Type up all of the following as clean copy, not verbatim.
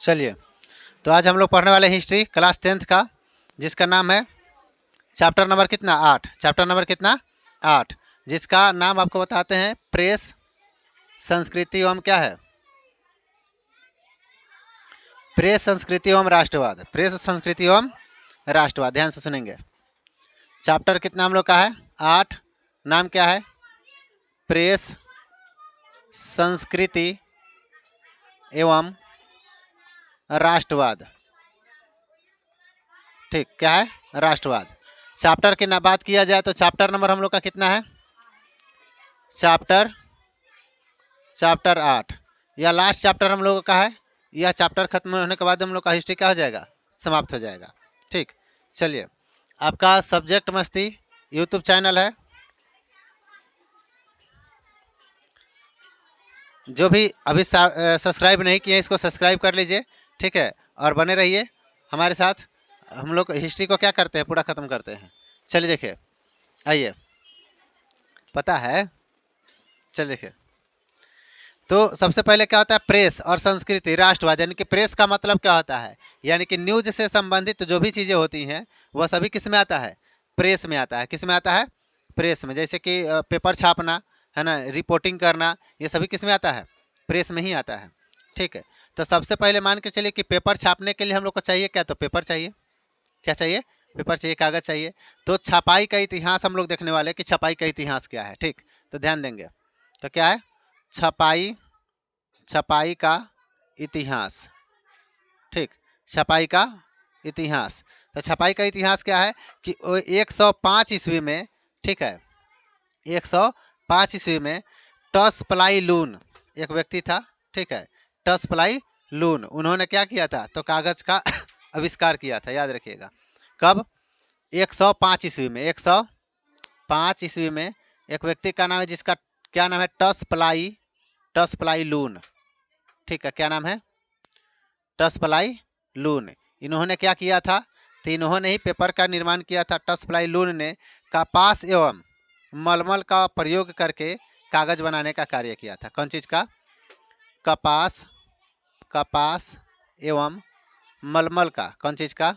चलिए, तो आज हम लोग पढ़ने वाले हैं हिस्ट्री क्लास 10th का, जिसका नाम है चैप्टर नंबर कितना 8। चैप्टर नंबर कितना 8, जिसका नाम आपको बताते हैं प्रेस, संस्कृति एवं क्या है, प्रेस, संस्कृति एवं राष्ट्रवाद। प्रेस, संस्कृति एवं राष्ट्रवाद, ध्यान से सुनेंगे। चैप्टर कितना हम लोग का है 8, नाम क्या है प्रेस, संस्कृति एवं राष्ट्रवाद। ठीक, क्या है राष्ट्रवाद। चैप्टर की ना बात किया जाए तो चैप्टर नंबर हम लोग का कितना है, चैप्टर 8। यह लास्ट चैप्टर हम लोगों का है। यह चैप्टर खत्म होने के बाद हम लोग का हिस्ट्री क्या हो जाएगा, समाप्त हो जाएगा। ठीक, चलिए, आपका सब्जेक्ट मस्ती यूट्यूब चैनल है, जो भी अभी सब्सक्राइब नहीं किए इसको सब्सक्राइब कर लीजिए। ठीक है, और बने रहिए हमारे साथ। हम लोग हिस्ट्री को क्या करते हैं, पूरा ख़त्म करते हैं। चलिए देखिए, आइए, पता है, चलिए देखिए। तो सबसे पहले क्या होता है प्रेस और संस्कृति राष्ट्रवाद। यानी कि प्रेस का मतलब क्या होता है, यानी कि न्यूज से संबंधित जो भी चीज़ें होती हैं वह सभी किस में आता है, प्रेस में आता है। किस में आता है, प्रेस में। जैसे कि पेपर छापना है ना, रिपोर्टिंग करना, ये सभी किस में आता है, प्रेस में ही आता है। ठीक है, तो सबसे पहले मान के चलिए कि पेपर छापने के लिए हम लोग को चाहिए क्या, तो पेपर चाहिए। क्या चाहिए, पेपर चाहिए, कागज़ चाहिए। तो छपाई का इतिहास हम लोग देखने वाले हैं कि छपाई का इतिहास क्या है। ठीक, तो ध्यान देंगे। तो क्या है छपाई का इतिहास। ठीक, छपाई का इतिहास। तो छपाई का इतिहास क्या है कि 105 ईस्वी में, ठीक है, 105 ईस्वी में टसप्लाई लून एक व्यक्ति था। ठीक है, टसप्लाई लून, उन्होंने क्या किया था, तो कागज़ का आविष्कार किया था। याद रखिएगा, कब, 105 ईस्वी में। 105 ईस्वी में एक व्यक्ति का नाम है, जिसका क्या नाम है, टसप्लाई लून। ठीक है, क्या नाम है, टसप्लाई लून। इन्होंने क्या किया था, तो इन्होंने ही पेपर का निर्माण किया था। टसप्लाई लून ने कपास एवं मलमल का प्रयोग करके कागज़ बनाने का कार्य किया था। कौन चीज़ का, कपास एवं मलमल का। कौन चीज़ का,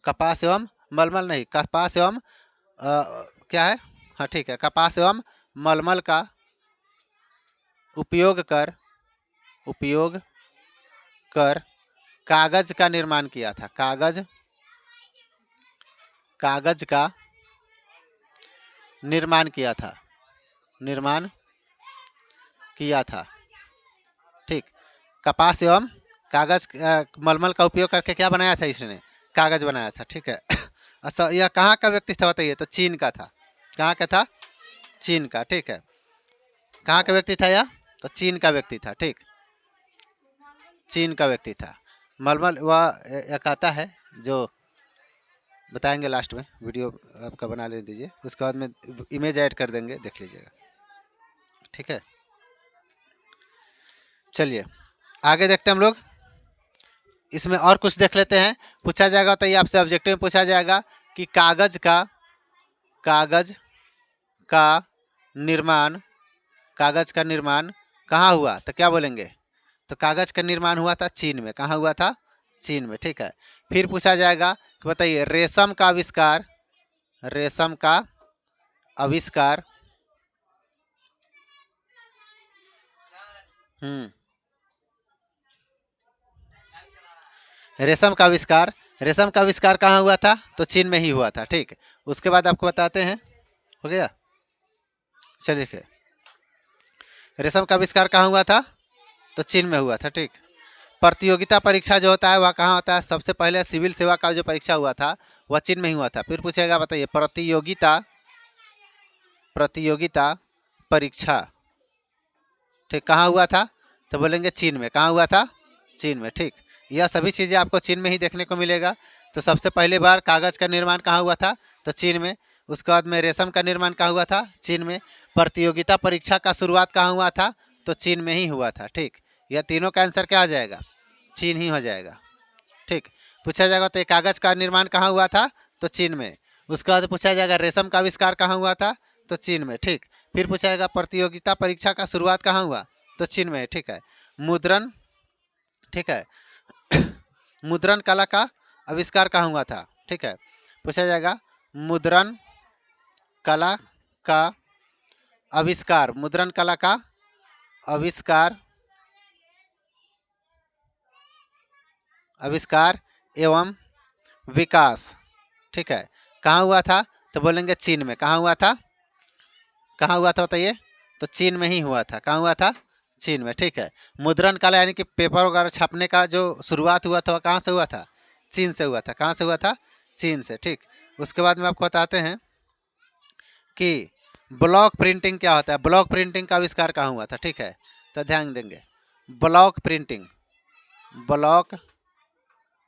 कपास एवं मलमल नहीं, कपास एवं क्या है, हाँ ठीक है, कपास एवं मलमल का उपयोग कर कागज का निर्माण किया था। कागज का निर्माण किया था। ठीक, कपास एवं कागज मलमल का उपयोग करके क्या बनाया था, इसने कागज बनाया था। ठीक है, अच्छा, यह कहाँ का व्यक्ति था बताइए, तो चीन का था। कहाँ का था, चीन का। ठीक है, कहाँ का व्यक्ति था यह, तो चीन का व्यक्ति था। ठीक, चीन का व्यक्ति था। मलमल वह एक आता है जो बताएंगे लास्ट में, वीडियो आपका बना ले दीजिए, उसके बाद में इमेज ऐड कर देंगे, देख लीजिएगा। ठीक है, चलिए आगे देखते हैं हम लोग। इसमें और कुछ देख लेते हैं। पूछा जाएगा, तो ये आपसे ऑब्जेक्टिव में पूछा जाएगा कि कागज का निर्माण कहाँ हुआ, तो क्या बोलेंगे, तो कागज का निर्माण हुआ था चीन में। कहाँ हुआ था, चीन में। ठीक है, फिर पूछा जाएगा कि बताइए रेशम का आविष्कार रेशम का आविष्कार कहाँ हुआ था, तो चीन में ही हुआ था। ठीक, उसके बाद आपको बताते हैं, हो गया। चलिए देखिए, रेशम का आविष्कार कहाँ हुआ था, तो चीन में हुआ था। ठीक, प्रतियोगिता परीक्षा जो होता है वह कहाँ होता है, सबसे पहले सिविल सेवा का जो परीक्षा हुआ था वह चीन में ही हुआ था। फिर पूछेगा बताइए प्रतियोगिता परीक्षा, ठीक, कहाँ हुआ था, तो बोलेंगे चीन में। कहाँ हुआ था, चीन में। ठीक, यह सभी चीज़ें आपको चीन में ही देखने को मिलेगा। तो सबसे पहले बार कागज़ का निर्माण कहाँ हुआ था, तो चीन में। उसके बाद में रेशम का निर्माण कहाँ हुआ था, चीन में। प्रतियोगिता परीक्षा का शुरुआत कहाँ हुआ था, तो चीन में ही हुआ था। ठीक, यह तीनों का आंसर क्या आ जाएगा, चीन ही हो जाएगा। ठीक, पूछा जाएगा तो कागज़ का निर्माण कहाँ हुआ था, तो चीन में। उसके बाद पूछा जाएगा रेशम का आविष्कार कहाँ हुआ था, तो चीन में। ठीक, फिर पूछा जाएगा प्रतियोगिता परीक्षा का शुरुआत कहाँ हुआ, तो चीन में। ठीक है, मुद्रण, ठीक है। मुद्रण कला का आविष्कार कहाँ हुआ था? ठीक है, पूछा जाएगा मुद्रण कला का आविष्कार, मुद्रण कला का आविष्कार, आविष्कार एवं विकास, ठीक है, कहाँ हुआ था? तो बोलेंगे चीन में। कहाँ हुआ था? कहाँ हुआ था बताइए? तो चीन में ही हुआ था। कहाँ हुआ था? चीन में, ठीक है। मुद्रण कला यानी कि पेपर वगैरह छापने का जो शुरुआत हुआ था वह कहाँ से हुआ था? चीन से हुआ था। कहाँ से हुआ था? चीन से, ठीक। उसके बाद में आपको बताते हैं कि ब्लॉक प्रिंटिंग क्या होता है। ब्लॉक प्रिंटिंग का आविष्कार कहाँ हुआ था? ठीक है, तो ध्यान देंगे। Block printing, block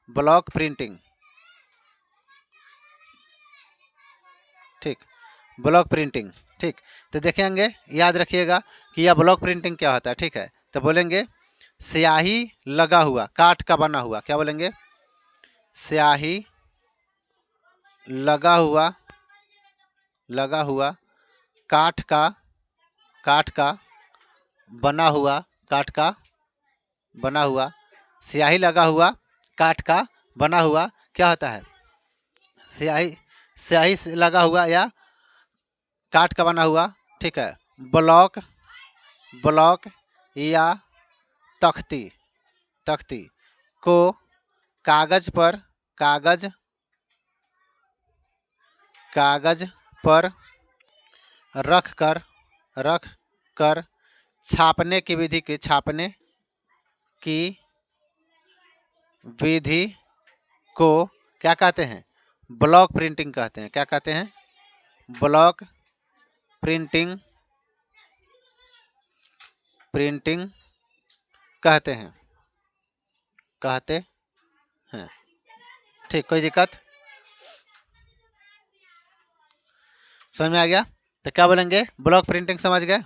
block printing, ठीक, ब्लॉक प्रिंटिंग, ठीक। तो देखेंगे, याद रखिएगा कि यह ब्लॉक प्रिंटिंग क्या होता है, ठीक है। तो बोलेंगे स्याही लगा हुआ, काठ का बना हुआ, क्या बोलेंगे? स्याही लगा हुआ, लगा हुआ, काठ का, काठ का बना हुआ, काठ का बना हुआ, स्याही लगा हुआ, काठ का बना हुआ क्या होता है? स्याही, स्याही से लगा हुआ या काठ का बना हुआ, ठीक है। ब्लॉक, ब्लॉक या तख्ती, तख्ती को कागज पर, कागज, कागज पर रख कर, रख कर छापने की विधि के, छापने की विधि को क्या कहते हैं? ब्लॉक प्रिंटिंग कहते हैं। क्या कहते हैं? ब्लॉक प्रिंटिंग, प्रिंटिंग कहते हैं, कहते हैं, ठीक। कोई दिक्कत? समझ में आ गया? तो क्या बोलेंगे? ब्लॉक प्रिंटिंग, समझ गए,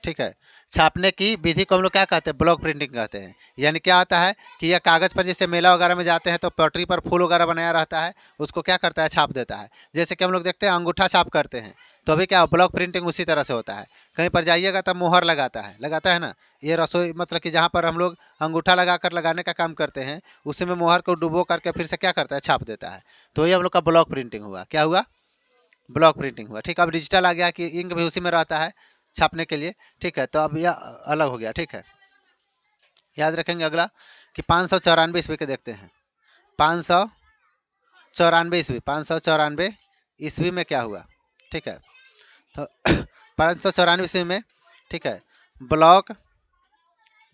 ठीक है। छापने की विधि को हम लोग क्या कहते हैं? ब्लॉक प्रिंटिंग कहते हैं। यानी क्या होता है कि यह कागज़ पर, जैसे मेला वगैरह में जाते हैं तो पटरी पर फूल वगैरह बनाया रहता है, उसको क्या करता है? छाप देता है। जैसे कि हम लोग देखते हैं अंगूठा छाप करते हैं, तो अभी क्या ब्लॉक प्रिंटिंग उसी तरह से होता है। कहीं पर जाइएगा तब मोहर लगाता है, लगाता है ना। ये रसोई मतलब कि जहाँ पर हम लोग अंगूठा लगा कर लगाने का काम करते हैं, उसी में मोहर को डुबो करके फिर से क्या करता है? छाप देता है। तो ये हम लोग का ब्लॉक प्रिंटिंग हुआ। क्या हुआ? ब्लॉक प्रिंटिंग हुआ, ठीक। अब डिजिटल आ गया कि इंक भी उसी में रहता है छापने के लिए, ठीक है। तो अब यह अलग हो गया, ठीक है। याद रखेंगे अगला कि 594 ईस्वी के देखते हैं। 594 ईस्वी, 594 ईस्वी में क्या हुआ? ठीक है, तो 594 ईस्वी में, ठीक है, ब्लॉक,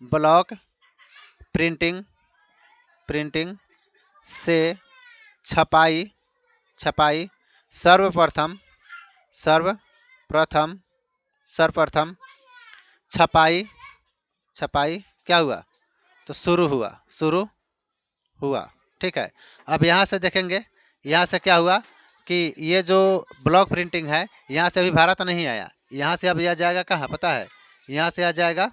ब्लॉक प्रिंटिंग, प्रिंटिंग से छपाई, छपाई सर्वप्रथम, सर्वप्रथम, सर्वप्रथम छपाई, छपाई क्या हुआ? तो शुरू हुआ, शुरू हुआ, ठीक है। अब यहाँ से देखेंगे, यहाँ से क्या हुआ कि ये जो ब्लॉक प्रिंटिंग है, यहाँ से अभी भारत नहीं आया। यहाँ से अब यह जाएगा कहाँ पता है? यहाँ से आ जाएगा,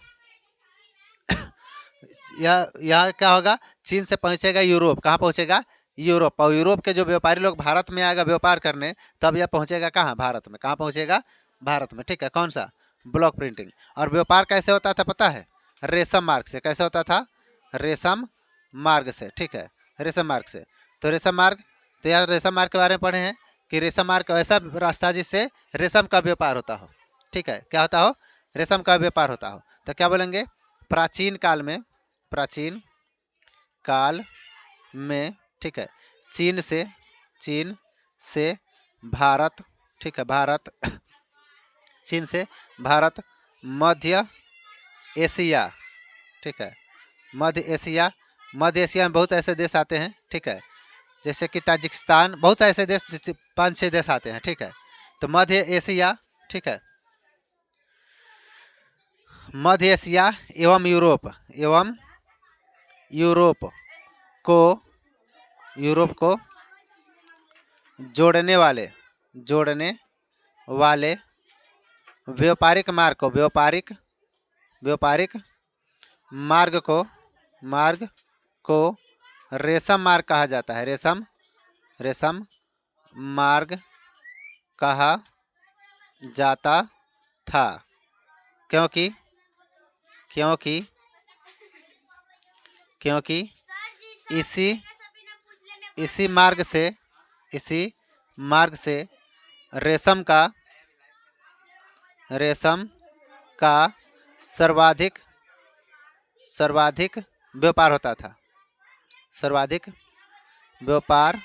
यहाँ क्या होगा? चीन से पहुँचेगा यूरोप। कहाँ पहुँचेगा? यूरोप। और यूरोप के जो व्यापारी लोग भारत में आएगा व्यापार करने, तब यह पहुँचेगा कहाँ? भारत में। कहाँ पहुँचेगा? भारत में, ठीक है। कौन सा? Block printing. और व्यापार कैसे होता था पता है? रेशम मार्ग से। कैसे होता था? रेशम मार्ग से, ठीक है, रेशम मार्ग से। तो रेशम मार्ग, तो यार रेशम मार्ग के बारे में पढ़े हैं कि रेशम मार्ग ऐसा रास्ता जिससे रेशम का व्यापार होता हो, ठीक है। क्या होता हो? रेशम का व्यापार होता हो। तो क्या बोलेंगे? प्राचीन काल में, प्राचीन काल में, ठीक है, चीन से, चीन से भारत, ठीक है, भारत, चीन से भारत, मध्य एशिया, ठीक है, मध्य एशिया, मध्य एशिया में बहुत ऐसे देश आते हैं, ठीक है, जैसे कि ताजिकिस्तान, बहुत ऐसे देश, 5-6 देश आते हैं, ठीक है। तो मध्य एशिया, ठीक है, मध्य एशिया एवं यूरोप, एवं यूरोप को, यूरोप को जोड़ने वाले, जोड़ने वाले व्यापारिक मार्ग को, व्यापारिक, व्यापारिक मार्ग को, मार्ग को रेशम मार्ग कहा जाता है। रेशम, रेशम मार्ग कहा जाता था, क्योंकि, क्योंकि क्योंकि इसी इसी मार्ग से इसी मार्ग से रेशम का सर्वाधिक सर्वाधिक व्यापार होता था। सर्वाधिक व्यापार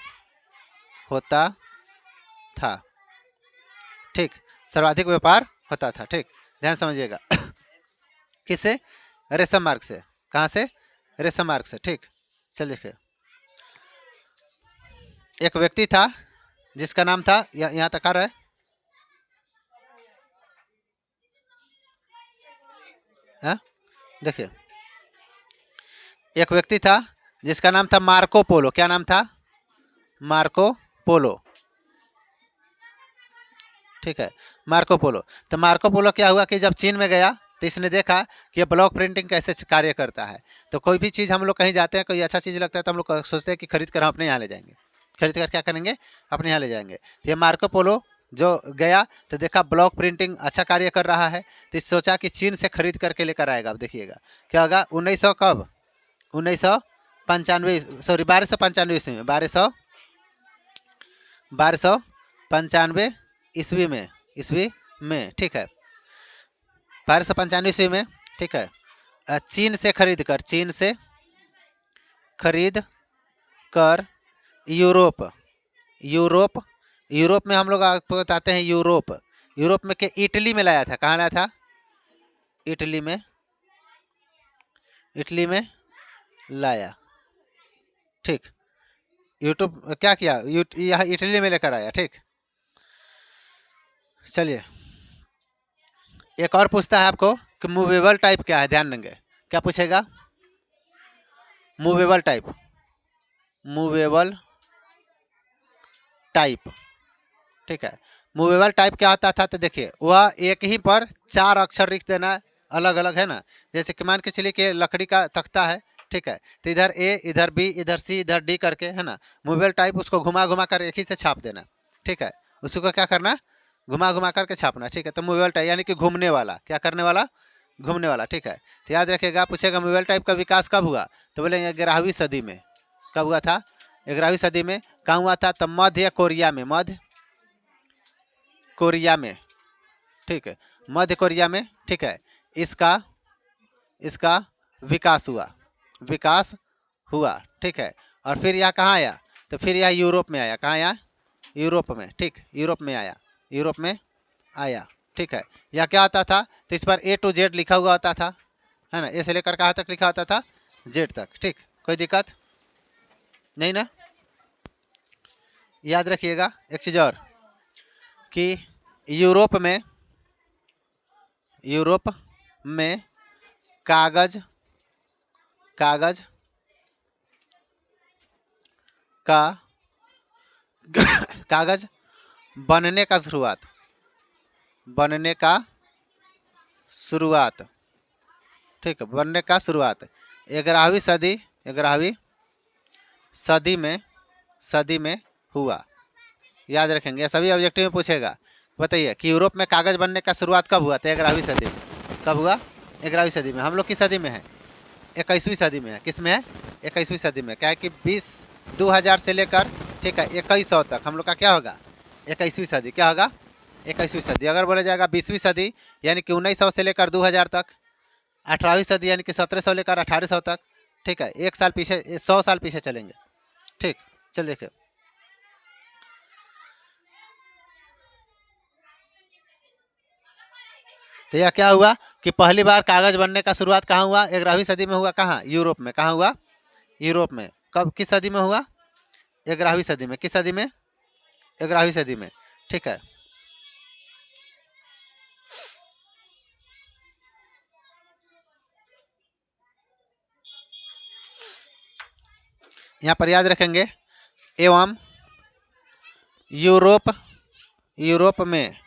होता था। ठीक, सर्वाधिक व्यापार होता था। ठीक, ध्यान समझिएगा। किससे? रेशम मार्ग से। कहाँ से? रेशम मार्ग से। ठीक, चलिए देखिए। एक व्यक्ति था जिसका नाम था, यहाँ तक आ रहा है? हाँ? देखिए, एक व्यक्ति था जिसका नाम था मार्को पोलो। क्या नाम था? Marco Polo. ठीक है, मार्को पोलो। तो मार्को पोलो क्या हुआ कि जब चीन में गया तो इसने देखा कि ये ब्लॉक प्रिंटिंग कैसे कार्य करता है। तो कोई भी चीज़ हम लोग कहीं जाते हैं, कोई अच्छा चीज़ लगता है तो हम लोग सोचते हैं कि खरीद कर हम अपने यहाँ ले जाएंगे। खरीद कर क्या करेंगे? अपने यहाँ ले जाएंगे। तो ये मार्को पोलो जो गया तो देखा ब्लॉक प्रिंटिंग अच्छा कार्य कर रहा है, तो सोचा कि चीन से खरीद करके लेकर आएगा। अब देखिएगा क्या होगा। 1900 कब? 1995, सॉरी 1295 ईस्वी में, 1295 ईस्वी में। ठीक है, 1295 ईस्वी में। ठीक है, चीन से खरीद कर यूरोप यूरोप में हम लोग आपको बताते हैं। यूरोप में के इटली में लाया था। कहाँ लाया था? इटली में लाया। ठीक, यूट्यूब क्या किया? यहाँ इटली में लेकर आया। ठीक, चलिए एक और पूछता है आपको कि मूवेबल टाइप क्या है। ध्यान देंगे, क्या पूछेगा? मूवेबल टाइप ठीक है, मूवेबल टाइप क्या होता था? तो देखिए, वह एक ही पर 4 अक्षर लिख देना, अलग अलग, है ना। जैसे कि मान के चलिए कि लकड़ी का तख्ता है। ठीक है, तो इधर ए, इधर बी, इधर सी, इधर डी करके, है ना। मूवेबल टाइप उसको घुमा घुमा कर एक ही से छाप देना। ठीक है, उसको क्या करना? घुमा घुमा करके छापना। ठीक है, तो मूवेबल टाइप यानी कि घूमने वाला। क्या करने वाला? घूमने वाला। ठीक है, तो याद रखिएगा, पूछेगा मूवेबल टाइप का विकास कब हुआ? तो बोलेंगे 11वीं सदी में। कब हुआ था? 11वीं सदी में। कहाँ हुआ था? तो मध्य कोरिया में। ठीक है, मध्य कोरिया में। ठीक है, इसका विकास हुआ। ठीक है, और फिर यह कहाँ आया? तो फिर यह यूरोप में आया। कहाँ आया? यूरोप में। ठीक, यूरोप में आया। ठीक है, यह क्या होता था? तो इस पर A to Z लिखा हुआ होता था, है ना। ए से लेकर कहाँ तक लिखा होता था? Z तक। ठीक, कोई दिक्कत नहीं ना। याद रखिएगा एक चीज़ और कि यूरोप में कागज का कागज बनने का शुरुआत। ठीक है, बनने का शुरुआत 11वीं सदी में हुआ। याद रखेंगे, ये सभी ऑब्जेक्टिव में पूछेगा। बताइए कि यूरोप में कागज बनने का शुरुआत कब हुआ था? 11वीं सदी में। कब हुआ? 11वीं सदी में। हम लोग किस सदी में है? 21वीं सदी में है। किस में है? 21वीं सदी में। क्या है कि 2000 से लेकर, ठीक है, 2100 तक हम लोग का क्या होगा? 21वीं सदी। क्या होगा? 21वीं सदी। अगर बोला जाएगा 20वीं सदी यानी कि 1900 से लेकर 2000 तक। 18वीं सदी यानी कि 1700 लेकर 1800 तक। ठीक है, 1 साल पीछे, 100 साल पीछे चलेंगे। ठीक, चल देखिए, तो यह क्या हुआ कि पहली बार कागज बनने का शुरुआत कहाँ हुआ? 11वीं सदी में हुआ। कहाँ? यूरोप में। कहाँ हुआ? यूरोप में। कब? किस सदी में हुआ? 11वीं सदी में। किस सदी में? 11वीं सदी में। ठीक है, यहाँ पर याद रखेंगे एवं यूरोप में।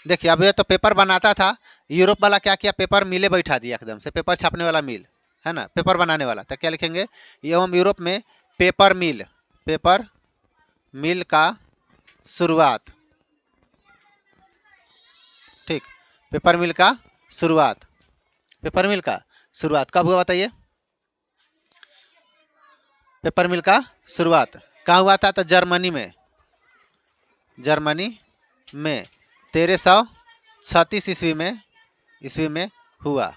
देखिए, अब ये तो पेपर बनाता था। यूरोप वाला क्या किया? पेपर मिले बैठा दिया एकदम से। पेपर छापने वाला मिल, है ना, पेपर बनाने वाला। तो क्या लिखेंगे? एवं यूरोप में पेपर मिल का शुरुआत। ठीक, पेपर मिल का शुरुआत कब हुआ? बताइए। पेपर मिल का शुरुआत कहाँ हुआ था? तो जर्मनी में, जर्मनी में 1336 ईस्वी में हुआ,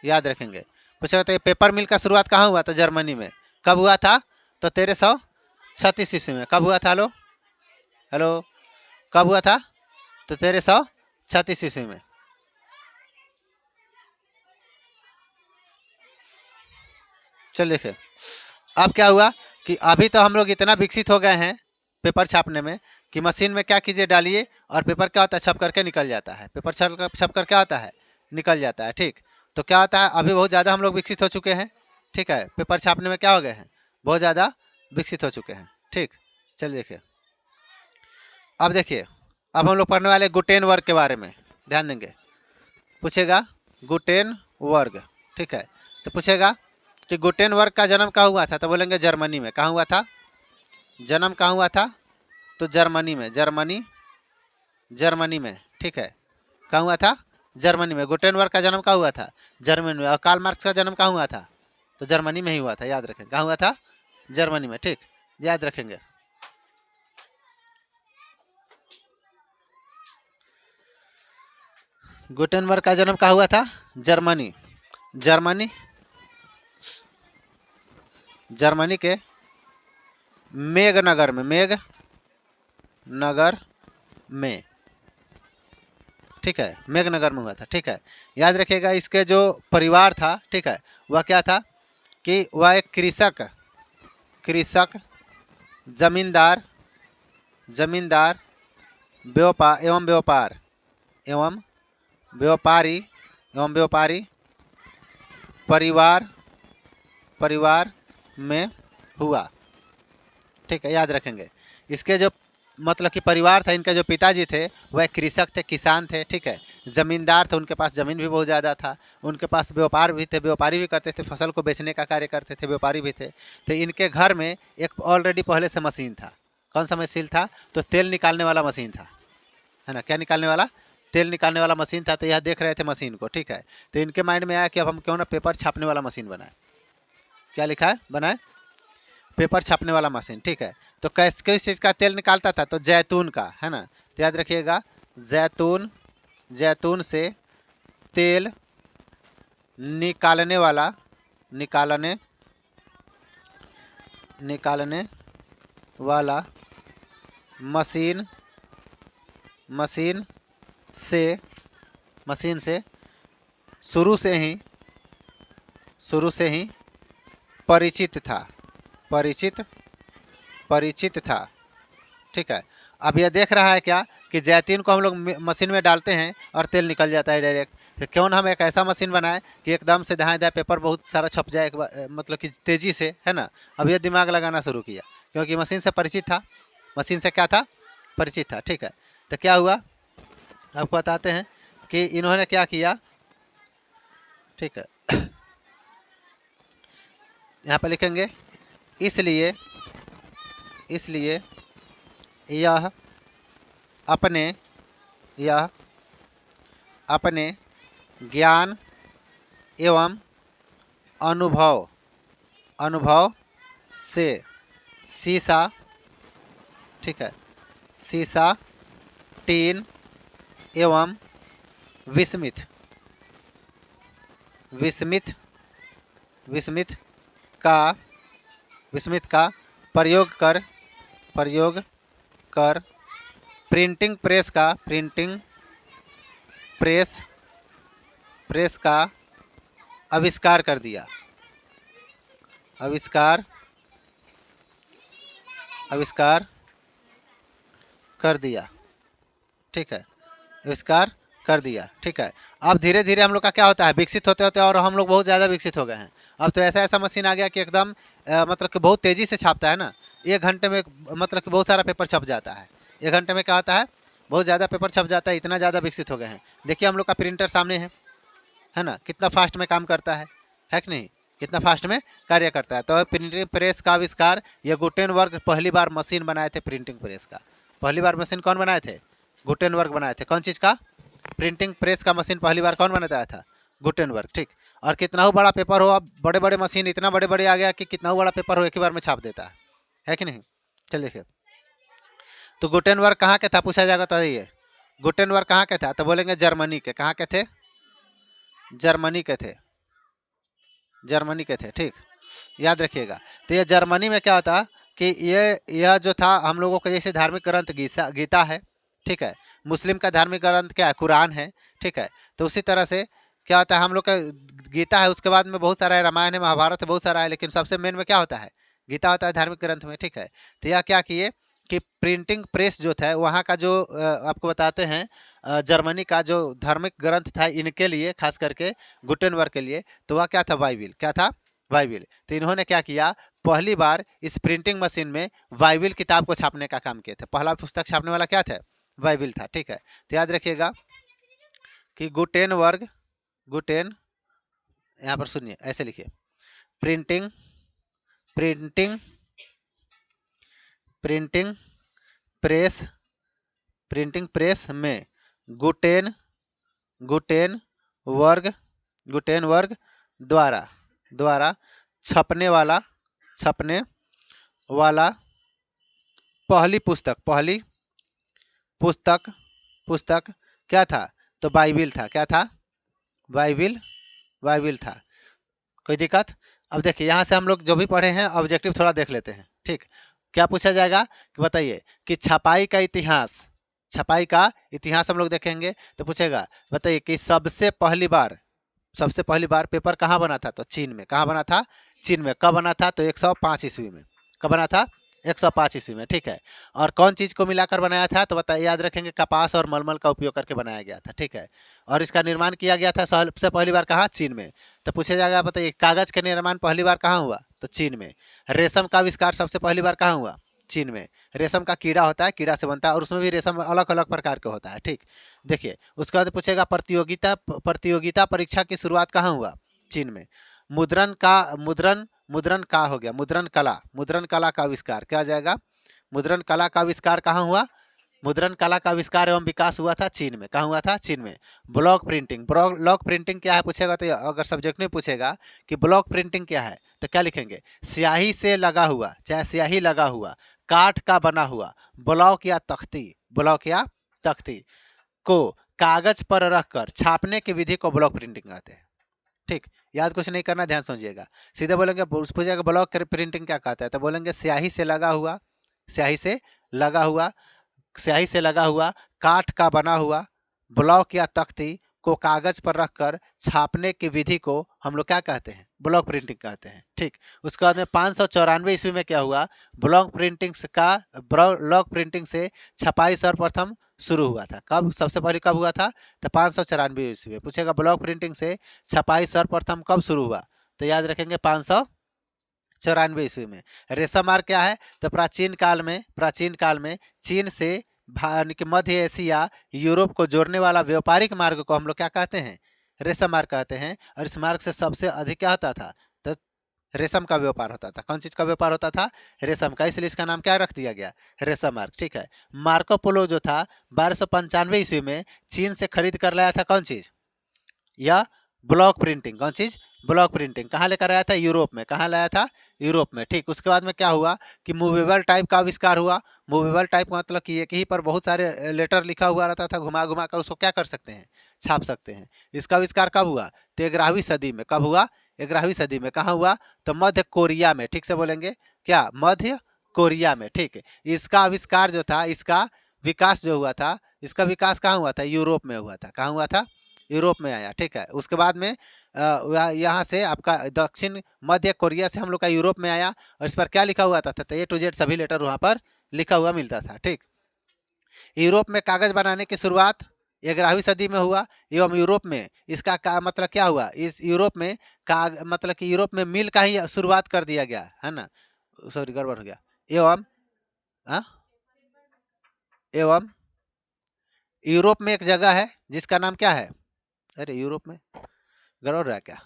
याद रखेंगे। पूछा तो पेपर मिल का शुरुआत कहाँ हुआ था? जर्मनी में। कब हुआ था? तो 1336 ईस्वी में। कब हुआ था? हेलो हेलो, कब हुआ था? तो 1336 ईस्वी में। चल देखिए, अब क्या हुआ कि अभी तो हम लोग इतना विकसित हो गए हैं पेपर छापने में कि मशीन में क्या कीजिए, डालिए और पेपर क्या होता है, छप करके निकल जाता है। पेपर छप कर क्या होता है? निकल जाता है। ठीक, तो क्या होता है, अभी बहुत ज़्यादा हम लोग विकसित हो चुके हैं। ठीक है, पेपर छापने में क्या हो गए हैं? बहुत ज़्यादा विकसित हो चुके हैं। ठीक, चलिए देखिए, अब देखिए, अब हम लोग पढ़ने वाले गुटेन वर्ग के बारे में, ध्यान देंगे। पूछेगा गुटेन वर्ग, ठीक है, तो पूछेगा कि गुटेन वर्ग का जन्म कहाँ हुआ था? तो बोलेंगे जर्मनी में। कहाँ हुआ था? जन्म कहाँ हुआ था? तो जर्मनी में, जर्मनी में। ठीक है, कहाँ हुआ था? जर्मनी में। गुटेनबर्ग का जन्म कहाँ हुआ था? जर्मनी में। और कार्ल मार्क्स का जन्म कहाँ हुआ था? तो जर्मनी में ही हुआ था, याद रखें। कहाँ हुआ था? जर्मनी में। ठीक, याद रखेंगे। गुटेनबर्ग का जन्म कहाँ हुआ था? जर्मनी, जर्मनी के मेघनगर में, ठीक है, मेघनगर में हुआ था। ठीक है, याद रखिएगा। इसके जो परिवार था, ठीक है, वह क्या था कि वह एक कृषक जमींदार व्यापारी परिवार में हुआ। ठीक है, याद रखेंगे। इसके जो मतलब कि परिवार था, इनके जो पिताजी थे वह कृषक थे, किसान थे। ठीक है, ज़मींदार थे, उनके पास ज़मीन भी बहुत ज़्यादा था। उनके पास व्यापार भी थे, व्यापारी भी करते थे, फसल को बेचने का कार्य करते थे, व्यापारी भी थे। तो इनके घर में एक ऑलरेडी पहले से मशीन था। कौन सा मशीन था? तो तेल निकालने वाला मशीन था, है ना। क्या निकालने वाला? तेल निकालने वाला मशीन था। तो यह देख रहे थे मशीन को। ठीक है, तो इनके माइंड में आया कि अब हम क्यों ना पेपर छापने वाला मशीन बनाए। क्या लिखा है? बनाए पेपर छापने वाला मशीन। ठीक है, तो किस चीज़ का तेल निकालता था? तो जैतून का, है ना। तो याद रखिएगा, जैतून से तेल निकालने वाला मशीन से शुरू से ही परिचित था। ठीक है, अब यह देख रहा है क्या कि जैतून को हम लोग मशीन में डालते हैं और तेल निकल जाता है डायरेक्ट। तो क्यों ना हम एक ऐसा मशीन बनाएं कि एकदम से दाएं दाएं पेपर बहुत सारा छप जाए, मतलब कि तेज़ी से, है ना। अब यह दिमाग लगाना शुरू किया क्योंकि मशीन से परिचित था। मशीन से क्या था? परिचित था। ठीक है, तो क्या हुआ आपको बताते हैं कि इन्होंने क्या किया। ठीक है, यहाँ पर लिखेंगे, इसलिए यह अपने ज्ञान एवं अनुभव से शीशा, ठीक है, शीशा, टीन एवं विस्मित का प्रयोग कर प्रिंटिंग प्रेस का आविष्कार कर दिया। आविष्कार कर दिया। ठीक है, आविष्कार कर दिया। ठीक है, अब धीरे धीरे हम लोग का क्या होता है, विकसित होते होते, और हम लोग बहुत ज़्यादा विकसित हो गए हैं। अब तो ऐसा मशीन आ गया कि एकदम मतलब कि बहुत तेज़ी से छापता है ना। 1 घंटे में मतलब कि बहुत सारा पेपर छप जाता है। 1 घंटे में क्या होता है, बहुत ज़्यादा पेपर छप जाता है। इतना ज़्यादा विकसित हो गए हैं। देखिए हम लोग का प्रिंटर सामने है ना, कितना फास्ट में काम करता है कि नहीं, कितना फास्ट में कार्य करता है। तो प्रिंटिंग प्रेस का आविष्कार, यह गुटेनबर्ग पहली बार मशीन बनाए थे प्रिंटिंग प्रेस का। पहली बार मशीन कौन बनाए थे? गुटेनबर्ग बनाए थे। कौन चीज़ का? प्रिंटिंग प्रेस का मशीन पहली बार कौन बनाया था? गुटेनबर्ग। ठीक, और कितना हो बड़ा पेपर हो, अब बड़े बड़े मशीन इतना बड़े बड़े आ गया कि कितना हो बड़ा पेपर हो एक ही बार में छाप देता है कि नहीं। चल देखिए, तो गुटेनबर्ग कहाँ के था पूछा जाएगा, तो ये गुटेनबर्ग कहाँ के था, तो बोलेंगे जर्मनी के। कहाँ के थे, जर्मनी के थे, जर्मनी के थे, ठीक, याद रखिएगा। तो ये जर्मनी में क्या होता कि यह जो था हम लोगों का जैसे धार्मिक ग्रंथ गीता है, ठीक है, मुस्लिम का धार्मिक ग्रंथ क्या है, कुरान है, ठीक है। तो उसी तरह से क्या होता है, हम लोग का गीता है, उसके बाद में बहुत सारा है, रामायण है, महाभारत है, बहुत सारा है, लेकिन सबसे मेन में क्या होता है, गीता होता है धार्मिक ग्रंथ में, ठीक है। तो यह क्या किए कि प्रिंटिंग प्रेस जो था वहाँ का जो आपको बताते हैं जर्मनी का जो धार्मिक ग्रंथ था इनके लिए, खास करके गुटेनबर्ग के लिए, तो वह क्या था, बाइबिल, क्या था, बाइबिल। तो इन्होंने क्या किया, पहली बार इस प्रिंटिंग मशीन में बाइबिल किताब को छापने का काम किए थे। पहला पुस्तक छापने वाला क्या था, बाइबिल था, ठीक है। तो याद रखिएगा कि गुटेनबर्ग, गुटेन, यहाँ पर सुनिए ऐसे लिखिए, printing, printing, printing press, printing press में गुटेन, गुटेनबर्ग, गुटेनबर्ग द्वारा, द्वारा छपने वाला, छपने वाला पहली पुस्तक, पहली पुस्तक, पुस्तक क्या था, तो बाइबिल था। क्या था, बाइबिल, बाइबिल था। कोई दिक्कत। अब देखिए यहाँ से हम लोग जो भी पढ़े हैं ऑब्जेक्टिव थोड़ा देख लेते हैं, ठीक। क्या पूछा जाएगा कि बताइए कि छपाई का इतिहास, छपाई का इतिहास हम लोग देखेंगे। तो पूछेगा बताइए कि सबसे पहली बार, सबसे पहली बार पेपर कहाँ बना था, तो चीन में। कहाँ बना था, चीन में। कब बना था, तो 105 ईस्वी में। कब बना था, 105 ईस्वी में, ठीक है। और कौन चीज़ को मिलाकर बनाया था, तो बताइए, याद रखेंगे कपास और मलमल का उपयोग करके बनाया गया था, ठीक है। और इसका निर्माण किया गया था सबसे पहली बार कहाँ, चीन में। तो पूछा जाएगा बताइए कागज़ का निर्माण पहली बार कहाँ हुआ, तो चीन में। रेशम का आविष्कार सबसे पहली बार कहाँ हुआ, चीन में। रेशम का कीड़ा होता है, कीड़ा से बनता है, और उसमें भी रेशम अलग अलग प्रकार का होता है, ठीक। देखिए उसके बाद पूछेगा प्रतियोगिता, प्रतियोगिता परीक्षा की शुरुआत कहाँ हुआ, चीन में। मुद्रण का, मुद्रण, मुद्रण का हो गया, मुद्रण कला, मुद्रण कला का आविष्कार क्या आ जाएगा, मुद्रण कला का आविष्कार कहाँ हुआ, मुद्रण कला का आविष्कार एवं विकास हुआ था चीन में। कहाँ हुआ था, चीन में। ब्लॉक प्रिंटिंग, ब्लॉक प्रिंटिंग क्या है पूछेगा, तो अगर सब्जेक्ट में पूछेगा कि ब्लॉक प्रिंटिंग क्या है, तो क्या लिखेंगे, स्याही से लगा हुआ, चाहे स्याही लगा हुआ, काठ का बना हुआ ब्लॉक या तख्ती, ब्लॉक या तख्ती को कागज पर रखकर छापने की विधि को ब्लॉक प्रिंटिंग कहते हैं, ठीक। याद कुछ नहीं करना, ध्यान समझिएगा। सीधे बोलेंगे, पूछेगा ब्लॉक प्रिंटिंग क्या कहता है, तो बोलेंगे स्याही से लगा हुआ, स्याही से लगा हुआ, स्याही से लगा हुआ काठ का बना हुआ ब्लॉक या तख्ती को कागज पर रखकर छापने की विधि को हम लोग क्या कहते हैं, ब्लॉक प्रिंटिंग कहते हैं, ठीक। उसके बाद में 594 ईस्वी में क्या हुआ, ब्लॉक प्रिंटिंग का, ब्लॉक प्रिंटिंग से छपाई सर्वप्रथम शुरू हुआ था। कब, सबसे पहले कब हुआ था, तो 594 ईस्वी में। पूछेगा ब्लॉक प्रिंटिंग से छपाई सर्वप्रथम कब शुरू हुआ, तो याद रखेंगे 594 ईस्वी में। रेशम मार्ग क्या है, तो प्राचीन काल में, प्राचीन काल में चीन से मध्य एशिया, यूरोप को जोड़ने वाला व्यापारिक मार्ग को हम लोग क्या कहते हैं, रेशम मार्ग कहते हैं। और इस मार्ग से सबसे अधिक क्या होता था, तो रेशम का व्यापार होता था। कौन चीज़ का व्यापार होता था, रेशम का, इसलिए इसका नाम क्या रख दिया गया, रेशम मार्ग, ठीक है। मार्को पोलो जो था 1295 ईस्वी में चीन से खरीद कर लाया था कौन चीज़, या ब्लॉक प्रिंटिंग। कौन चीज़, ब्लॉक प्रिंटिंग। कहाँ लेकर आया था, यूरोप में। कहाँ लाया था, यूरोप में, ठीक। उसके बाद में क्या हुआ कि मूवेबल टाइप का आविष्कार हुआ। मूवेबल टाइप का मतलब कि एक ही पर बहुत सारे लेटर लिखा हुआ रहता था, घुमा घुमा कर उसको क्या कर सकते हैं, छाप सकते हैं। इसका आविष्कार कब हुआ, तो 11वीं सदी में। कब हुआ, 11वीं सदी में। कहाँ हुआ, तो मध्य कोरिया में, ठीक से बोलेंगे क्या, मध्य कोरिया में, ठीक। इसका आविष्कार जो था, इसका विकास जो हुआ था, इसका विकास कहाँ हुआ था, यूरोप में हुआ था। कहाँ हुआ था, यूरोप में आया, ठीक है। उसके बाद में यहाँ से आपका दक्षिण मध्य कोरिया से हम लोग का यूरोप में आया, और इस पर क्या लिखा हुआ था, तो A to Z सभी लेटर वहाँ पर लिखा हुआ मिलता था, ठीक। यूरोप में कागज बनाने की शुरुआत 11वीं सदी में हुआ, एवं यूरोप में इसका का मतलब क्या हुआ, इस यूरोप में मतलब कि यूरोप में मिल का ही शुरुआत कर दिया गया है ना, सॉरी गड़बड़ हो गया। एवं हाँ, एवं यूरोप में एक जगह है जिसका नाम क्या है, अरे यूरोप में गड़बड़ रहा क्या,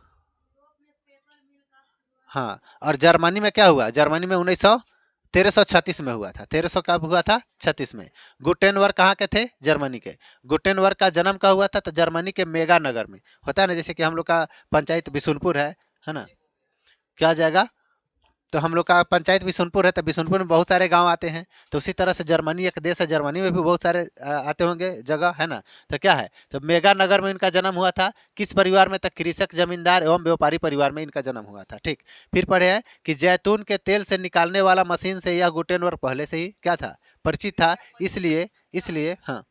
हाँ। और जर्मनी में क्या हुआ, जर्मनी में 1900 1336 में हुआ था। 1300 कब हुआ था? 36 में। गुटेनबर्ग कहाँ के थे? जर्मनी के। गुटेनबर्ग का जन्म कहाँ हुआ था? तो जर्मनी के मेगा नगर में। होता है ना, जैसे कि हम लोग का पंचायत बिशुनपुर है ना, क्या आ जाएगा? तो हम लोग का पंचायत बिशुनपुर है, तो बिशुनपुर में बहुत सारे गांव आते हैं। तो उसी तरह से जर्मनी एक देश है, जर्मनी में भी बहुत सारे आते होंगे जगह, है ना। तो क्या है, तो मेगा नगर में इनका जन्म हुआ था। किस परिवार में? तक कृषक, जमींदार एवं व्यापारी परिवार में इनका जन्म हुआ था। ठीक। फिर पढ़े हैं कि जैतून के तेल से निकालने वाला मशीन से यह गुटेनबर्ग पहले से ही क्या था? परिचित था। इसलिए इसलिए हाँ,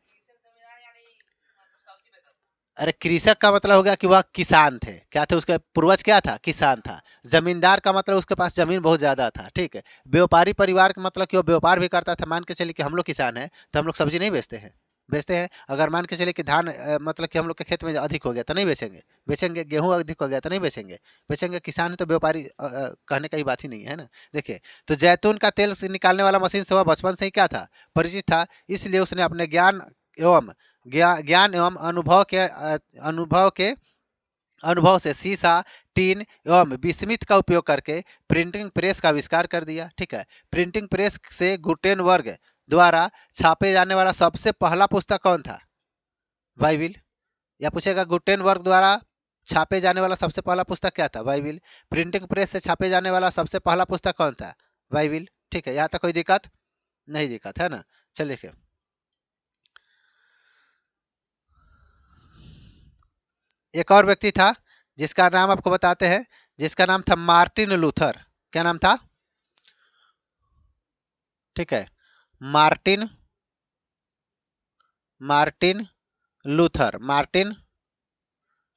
अरे कृषक का मतलब हो गया कि वह किसान थे। क्या थे? उसके पूर्वज क्या था? किसान था। जमींदार का मतलब उसके पास जमीन बहुत ज़्यादा था। ठीक है। व्यापारी परिवार का मतलब कि वो व्यापार भी करता था। मान के चलिए कि हम लोग किसान हैं, तो हम लोग सब्जी नहीं बेचते हैं? बेचते हैं। अगर मान के चलिए कि धान मतलब कि हम लोग के खेत में अधिक हो गया तो नहीं बेचेंगे? बेचेंगे। गेहूँ अधिक हो गया तो नहीं बेचेंगे? बेचेंगे। किसान है तो व्यापारी कहने का ही बात ही नहीं है ना। देखिए, तो जैतून का तेल से निकालने वाला मशीन से वह बचपन से ही क्या था? परिचित था। इसलिए उसने अपने एवं ज्ञान एवं अनुभव से सीसा, टीन एवं विस्मित का उपयोग करके प्रिंटिंग प्रेस का आविष्कार कर दिया। ठीक है। प्रिंटिंग प्रेस से गुटेनबर्ग द्वारा छापे जाने वाला सबसे पहला पुस्तक कौन था? बाइबिल। या पूछेगा गुटेनबर्ग द्वारा छापे जाने वाला सबसे पहला पुस्तक क्या था? बाइबिल। प्रिंटिंग प्रेस से छापे जाने वाला सबसे पहला पुस्तक कौन था? बाइबिल। ठीक है, यहाँ तक कोई दिक्कत नहीं? दिक्कत है ना। चलिए, एक और व्यक्ति था जिसका नाम आपको बताते हैं, जिसका नाम था मार्टिन लूथर। क्या नाम था? ठीक है, Martin Martin Luther. Martin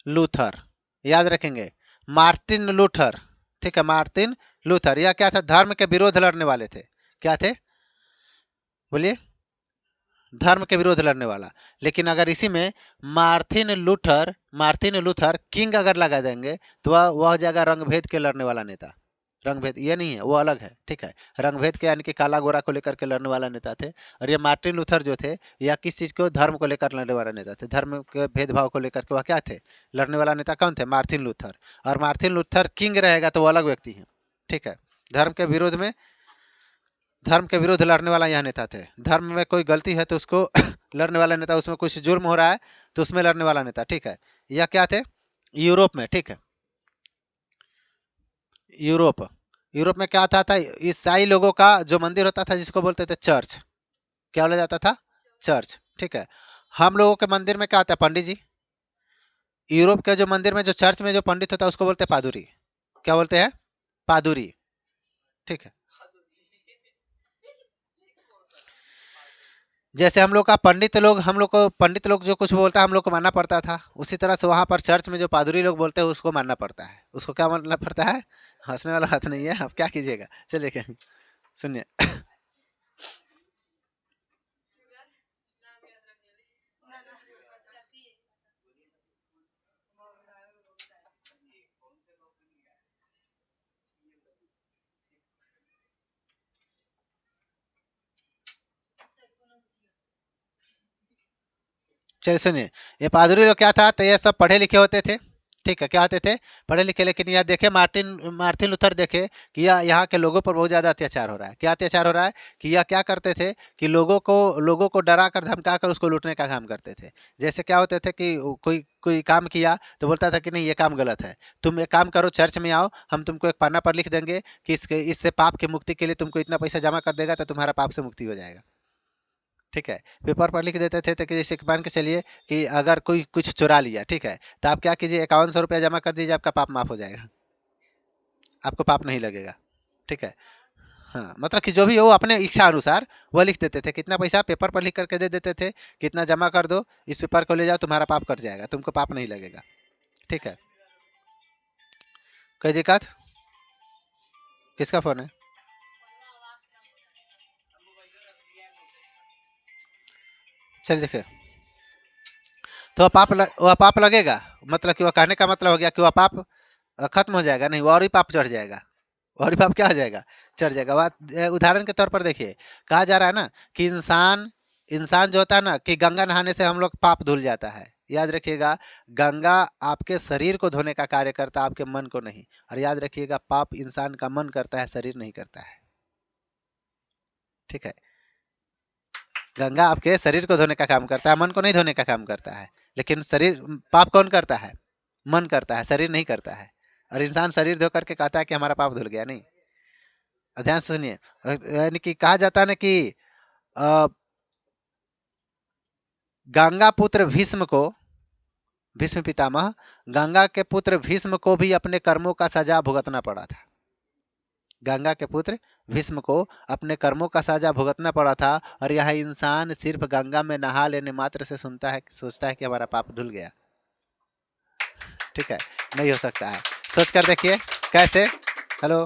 Luther, याद रखेंगे, मार्टिन लूथर। ठीक है, मार्टिन लूथर। यह क्या था? धर्म के विरोध लड़ने वाले थे। क्या थे? बोलिए। धर्म के विरोध लड़ने वाला। लेकिन अगर इसी में मार्टिन लूथर किंग अगर लगा देंगे तो वह हो जाएगा रंगभेद के लड़ने वाला नेता। रंगभेद ये नहीं है, वो अलग है। ठीक है। रंगभेद के यानी कि काला गोरा को लेकर के लड़ने वाला नेता थे। और ये मार्टिन लूथर जो थे, या किस चीज़ को? धर्म को लेकर लड़ने वाला नेता थे। धर्म के भेदभाव को लेकर के वह क्या थे? लड़ने वाला नेता कौन थे? Martin Luther. और मार्टिन लूथर किंग रहेगा तो वो अलग व्यक्ति है। ठीक है। धर्म के विरोध में, धर्म के विरुद्ध लड़ने वाला यह नेता थे। धर्म में कोई गलती है तो उसको लड़ने वाला नेता, उसमें कुछ जुर्म हो रहा है तो उसमें लड़ने वाला नेता। ठीक है। यह क्या थे? यूरोप में। ठीक है। यूरोप यूरोप में क्या था ईसाई लोगों का जो मंदिर होता था जिसको बोलते थे चर्च। क्या बोला जाता था? चर्च। ठीक है। हम लोगों के मंदिर में क्या होता है? पंडित जी। यूरोप के जो मंदिर में, जो चर्च में जो पंडित होता है उसको बोलते हैं पादुरी। क्या बोलते हैं? पादुरी। ठीक है। जैसे हम लोग का पंडित लोग, हम लोग को पंडित लोग जो कुछ बोलता है हम लोग को मानना पड़ता था, उसी तरह से वहाँ पर चर्च में जो पादरी लोग बोलते हैं उसको मानना पड़ता है। उसको क्या मानना पड़ता है? हंसने वाला बात नहीं है, अब क्या कीजिएगा। चलिए सुनिए। चलिए सुनिए, ये पादरी लोग क्या था, तो ये सब पढ़े लिखे होते थे। ठीक है। क्या होते थे? पढ़े लिखे। लेकिन यह देखे मार्टिन मार्टिन लूथर देखे कि यह यहाँ के लोगों पर बहुत ज़्यादा अत्याचार हो रहा है। क्या अत्याचार हो रहा है? कि यह क्या करते थे कि लोगों को डरा कर धमका कर उसको लूटने का काम करते थे। जैसे क्या होते थे कि कोई कोई काम किया तो बोलता था कि नहीं ये काम गलत है, तुम एक काम करो, चर्च में आओ, हम तुमको एक पन्ना पर लिख देंगे कि इससे पाप की मुक्ति के लिए तुमको इतना पैसा जमा कर देगा तो तुम्हारा पाप से मुक्ति हो जाएगा। ठीक है। पेपर पर लिख देते थे तो कि जैसे कि मान के चलिए कि अगर कोई कुछ चुरा लिया, ठीक है, तो आप क्या कीजिए, 5100 रुपया जमा कर दीजिए, आपका पाप माफ हो जाएगा, आपको पाप नहीं लगेगा। ठीक है। हाँ, मतलब कि जो भी हो अपने इच्छा अनुसार वह लिख देते थे। कितना पैसा पेपर पर लिख करके दे देते थे, कितना जमा कर दो, इस पेपर को ले जाओ, तुम्हारा पाप कट जाएगा, तुमको पाप नहीं लगेगा। ठीक है। कोई दिक्कत? किसका फ़ोन है? चलिए देखिए, तो वह पाप लगेगा, मतलब कि वह कहने का मतलब हो गया कि वह पाप खत्म हो जाएगा? नहीं, वो और ही पाप चढ़ जाएगा। और ही पाप क्या हो जाएगा? चढ़ जाएगा। उदाहरण के तौर पर देखिए, कहा जा रहा है ना कि इंसान इंसान जो होता है ना, कि गंगा नहाने से हम लोग पाप धुल जाता है। याद रखिएगा, गंगा आपके शरीर को धोने का कार्य करता है, आपके मन को नहीं। और याद रखिएगा, पाप इंसान का मन करता है, शरीर नहीं करता है। ठीक है। गंगा आपके शरीर को धोने का काम करता है, मन को नहीं धोने का काम करता है। लेकिन शरीर पाप कौन करता है? मन करता है, शरीर नहीं करता है। और इंसान शरीर धो करके कहता है कि हमारा पाप धुल गया, नहीं। ध्यान से सुनिए, यानी कि कहा जाता है ना कि अ, गंगा पुत्र भीष्म को, भीष्म पितामह, गंगा के पुत्र भीष्म को भी अपने कर्मों का सजा भुगतना पड़ा था। गंगा के पुत्र भीष्म को अपने कर्मों का सजा भुगतना पड़ा था। और यह इंसान सिर्फ गंगा में नहा लेने मात्र से सुनता है, सोचता है कि हमारा पाप धुल गया। ठीक है, नहीं हो सकता है। सोच कर देखिए कैसे। हेलो,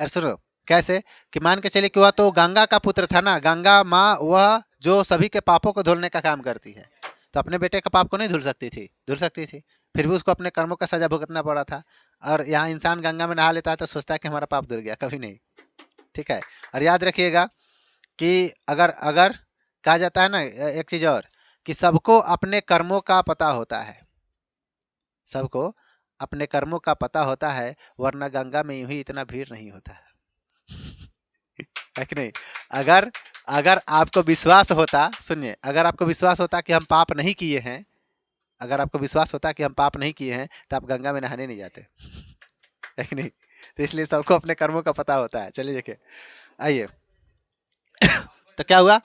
अरे सुनो, कैसे कि मान के चलिए कि वह तो गंगा का पुत्र था ना, गंगा माँ वह जो सभी के पापों को धुलने का काम करती है, तो अपने बेटे का पाप को नहीं धुल सकती थी? धुल सकती थी, फिर भी उसको अपने कर्मों का सजा भुगतना पड़ा था। और यहाँ इंसान गंगा में नहा लेता है तो सोचता है कि हमारा पाप धुल गया, कभी नहीं। ठीक है। और याद रखिएगा कि अगर अगर कहा जाता है ना एक चीज और, कि सबको अपने कर्मों का पता होता है, सबको अपने कर्मों का पता होता है, वरना गंगा में यूं ही इतना भीड़ नहीं होता है कि नहीं? अगर अगर आपको विश्वास होता, सुनिए, अगर आपको विश्वास होता कि हम पाप नहीं किए हैं, अगर आपको विश्वास होता कि हम पाप नहीं किए हैं, तो आप गंगा में नहाने नहीं जाते, है कि नहीं? तो इसलिए सबको अपने कर्मों का पता होता है। चलिए देखिए, आइए। तो क्या हुआ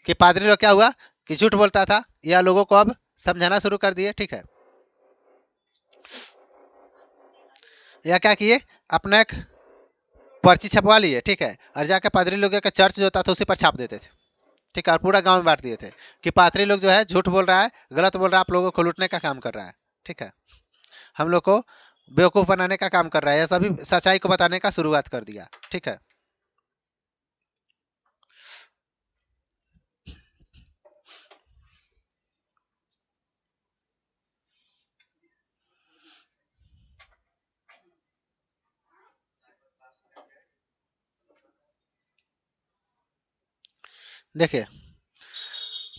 कि पादरी लोग, क्या हुआ कि झूठ बोलता था, या लोगों को अब समझाना शुरू कर दिए। ठीक है, या क्या किए, अपना एक पर्ची छपवा लिए। ठीक है, और जाकर पादरी लोग का चर्च जो था तो उसी पर छाप देते थे। ठीक है, और पूरा गांव में बांट दिए थे कि पादरी लोग जो है झूठ बोल रहा है, गलत बोल रहा है, आप लोगों को लूटने का काम कर रहा है। ठीक है, हम लोग को बेवकूफ़ बनाने का काम कर रहा है, या सभी सच्चाई को बताने का शुरुआत कर दिया। ठीक है, देखिए,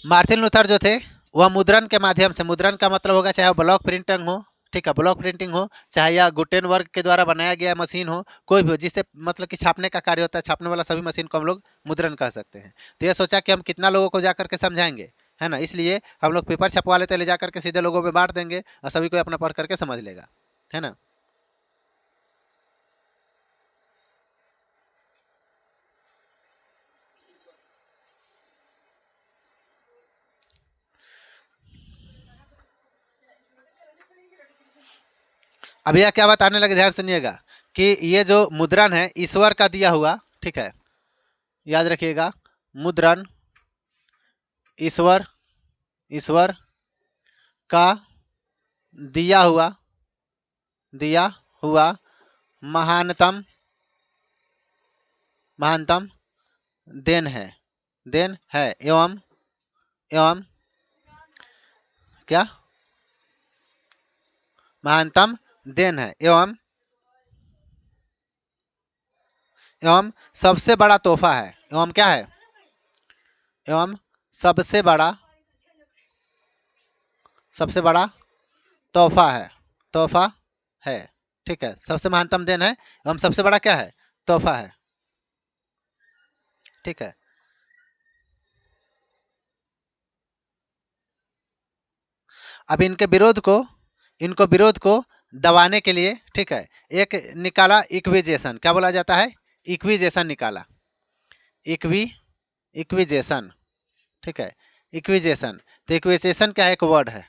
मार्टिन लूथर जो थे, वह मुद्रण के माध्यम से, मुद्रण का मतलब होगा चाहे ब्लॉक प्रिंटिंग हो, ठीक है, ब्लॉक प्रिंटिंग हो, चाहे या गुटेनबर्ग के द्वारा बनाया गया मशीन हो, कोई भी हो जिससे मतलब कि छापने का कार्य होता है, छापने वाला सभी मशीन को हम लोग मुद्रण कह सकते हैं। तो ये सोचा कि हम कितना लोगों को जाकर के समझाएंगे, है ना, इसलिए हम लोग पेपर छपवा लेते, ले जाकर के सीधे लोगों में बांट देंगे और सभी को अपना पढ़ करके समझ लेगा, है ना। अब यह क्या बताने लगे, ध्यान सुनिएगा, कि ये जो मुद्रण है ईश्वर का दिया हुआ, ठीक है, याद रखिएगा, मुद्रण ईश्वर, ईश्वर का दिया हुआ, दिया हुआ महानतम, महानतम देन है, देन है, एवं एवं क्या, महानतम देन है, एवं एवं सबसे बड़ा तोहफा है। एवं क्या है? एवं सबसे बड़ा, सबसे बड़ा तोहफा है, तोहफा है। ठीक है, सबसे महानतम देन है एवं सबसे बड़ा क्या है? तोहफा है। ठीक है, अब इनके विरोध को, इनको विरोध को दबाने के लिए, ठीक है, एक निकाला इक्विजेशन, क्या बोला जाता है? इक्विजेशन निकाला, इक्वी इक्विजेशन। ठीक है, इक्विजेशन। तो इक्विजेशन क्या है? एक वर्ड है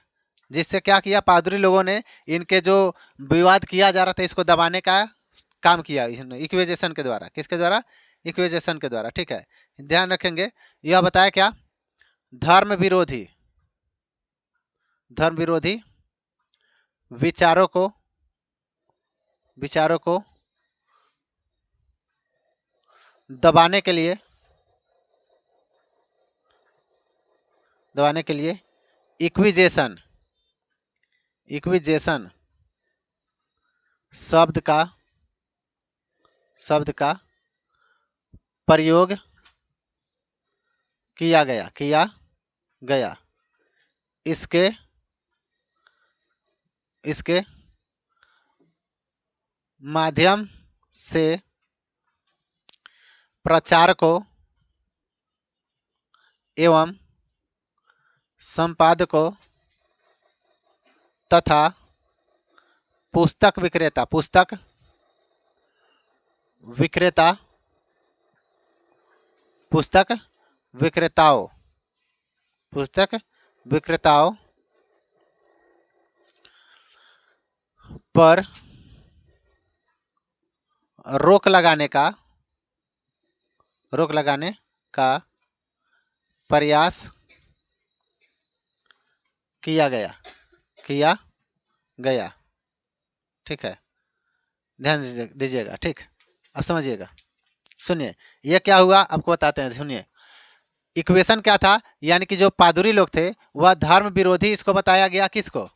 जिससे क्या किया पादरी लोगों ने, इनके जो विवाद किया जा रहा था इसको दबाने का काम किया इक्विजेशन के द्वारा। किसके द्वारा? इक्विजेशन के द्वारा। ठीक है, ध्यान रखेंगे, यह बताया क्या, धर्म विरोधी, धर्म विरोधी विचारों को, विचारों को दबाने के लिए, दबाने के लिए इक्विजेशन, इक्विजेशन शब्द का, शब्द का प्रयोग किया गया, किया गया। इसके, इसके माध्यम से प्रचारकों एवं संपादकों तथा पुस्तक विक्रेता पुस्तक विक्रेताओं पुस्तक विक्रेताओं पर रोक लगाने का प्रयास किया गया। ठीक है, ध्यान दीजिएगा। ठीक, अब समझिएगा। सुनिए, ये क्या हुआ आपको बताते हैं। सुनिए, इक्वेशन क्या था, यानी कि जो पादरी लोग थे वह धर्म विरोधी इसको बताया गया, किसको,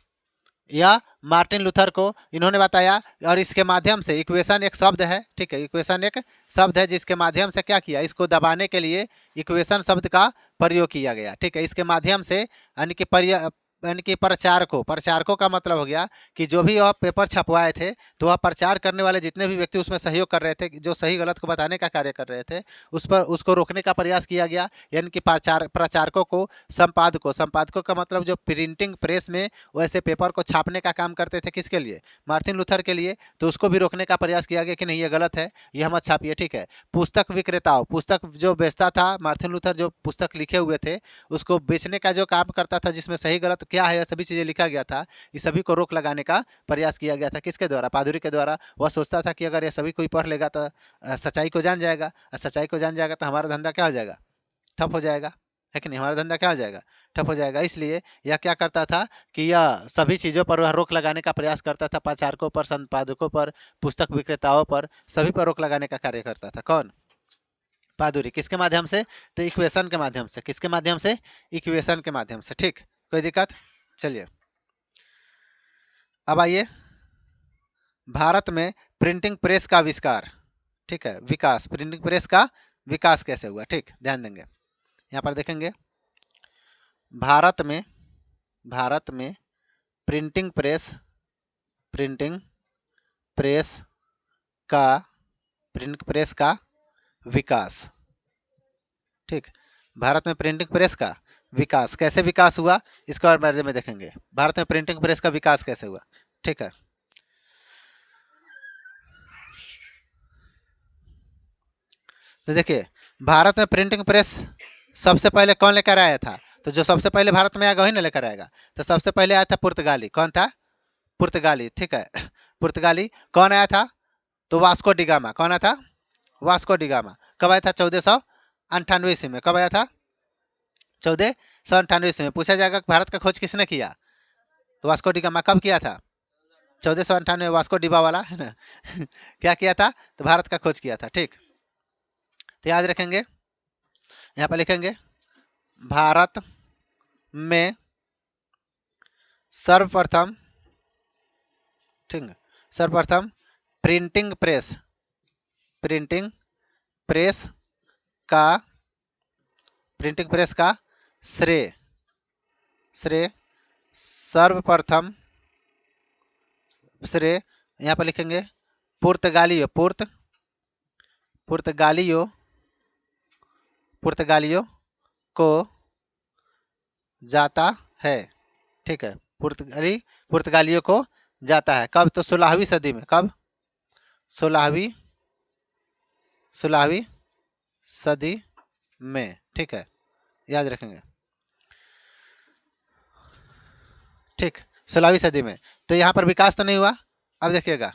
या मार्टिन लूथर को इन्होंने बताया। और इसके माध्यम से, इक्वेशन एक शब्द है, ठीक है, इक्वेशन एक शब्द है जिसके माध्यम से क्या किया, इसको दबाने के लिए इक्वेशन शब्द का प्रयोग किया गया। ठीक है, इसके माध्यम से यानी कि प्रचारकों का मतलब हो गया कि जो भी वह पेपर छपवाए थे तो वह प्रचार करने वाले जितने भी व्यक्ति उसमें सहयोग कर रहे थे, जो सही गलत को बताने का कार्य कर रहे थे, उसको रोकने का प्रयास किया गया। यानी कि प्रचारकों को, संपादकों का मतलब जो प्रिंटिंग प्रेस में वैसे पेपर को छापने का काम करते थे, किसके लिए, मार्टिन लूथर के लिए, तो उसको भी रोकने का प्रयास किया गया कि नहीं ये गलत है, ये मत छापिए। ठीक है, पुस्तक विक्रेताओं, पुस्तक जो बेचता था, मार्टिन लूथर जो पुस्तक लिखे हुए थे उसको बेचने का जो काम करता था, जिसमें सही गलत क्या है सभी चीज़ें लिखा गया था, इस सभी को रोक लगाने का प्रयास किया गया था। किसके द्वारा, पादरी के द्वारा। वह सोचता था कि अगर ये सभी कोई पढ़ लेगा तो सच्चाई को जान जाएगा, और सच्चाई को जान जाएगा तो हमारा धंधा क्या हो जाएगा, ठप हो जाएगा, है कि नहीं, हमारा धंधा क्या हो जाएगा, ठप हो जाएगा। इसलिए यह क्या करता था कि यह सभी चीज़ों पर वह रोक लगाने का प्रयास करता था, प्रचारकों पर, संपादकों पर, पुस्तक विक्रेताओं पर, सभी पर रोक लगाने का कार्य करता था। कौन, पादुरी। किसके माध्यम से, तो इक्वेशन के माध्यम से। किसके माध्यम से, इक्वेशन के माध्यम से। ठीक, कोई दिक्कत। चलिए अब आइए, भारत में प्रिंटिंग प्रेस का आविष्कार, ठीक है, विकास, प्रिंटिंग प्रेस का विकास कैसे हुआ। ठीक, ध्यान देंगे, यहाँ पर देखेंगे, भारत में प्रिंटिंग प्रेस का प्रिंटिंग प्रेस का विकास। ठीक, भारत में प्रिंटिंग प्रेस का विकास कैसे विकास हुआ, इसके बारे में देखेंगे। भारत में प्रिंटिंग प्रेस का विकास कैसे हुआ। ठीक है, तो देखिए, भारत में प्रिंटिंग प्रेस सबसे पहले कौन लेकर आया था, तो जो सबसे पहले भारत में आएगा वही ना लेकर आएगा। तो सबसे पहले आया था पुर्तगाली। कौन था, पुर्तगाली। ठीक है, पुर्तगाली कौन आया था, तो वास्को डिगामा। कौन आया था, वास्को डिगामा। कब आया था, 1498 ईस्वी में। कब आया था, 1498 ईस्वी में। पूछा जाएगा भारत का खोज किसने किया, तो वास्को डिगामा। कब किया था, 1498 में। वास्को डिबा वाला है ना क्या किया था, तो भारत का खोज किया था। ठीक, तो याद रखेंगे, यहाँ पर लिखेंगे, भारत में सर्वप्रथम, ठीक है, सर्वप्रथम प्रिंटिंग प्रेस का श्रेय सर्वप्रथम श्रेय यहाँ पर लिखेंगे पुर्तगालियों को जाता है। ठीक है, पुर्तगालियों को जाता है। कब, तो 16वीं सदी में। कब, 16वीं सदी में। ठीक है, याद रखेंगे। ठीक, 16वीं सदी में। तो यहाँ पर विकास तो नहीं हुआ। अब देखिएगा,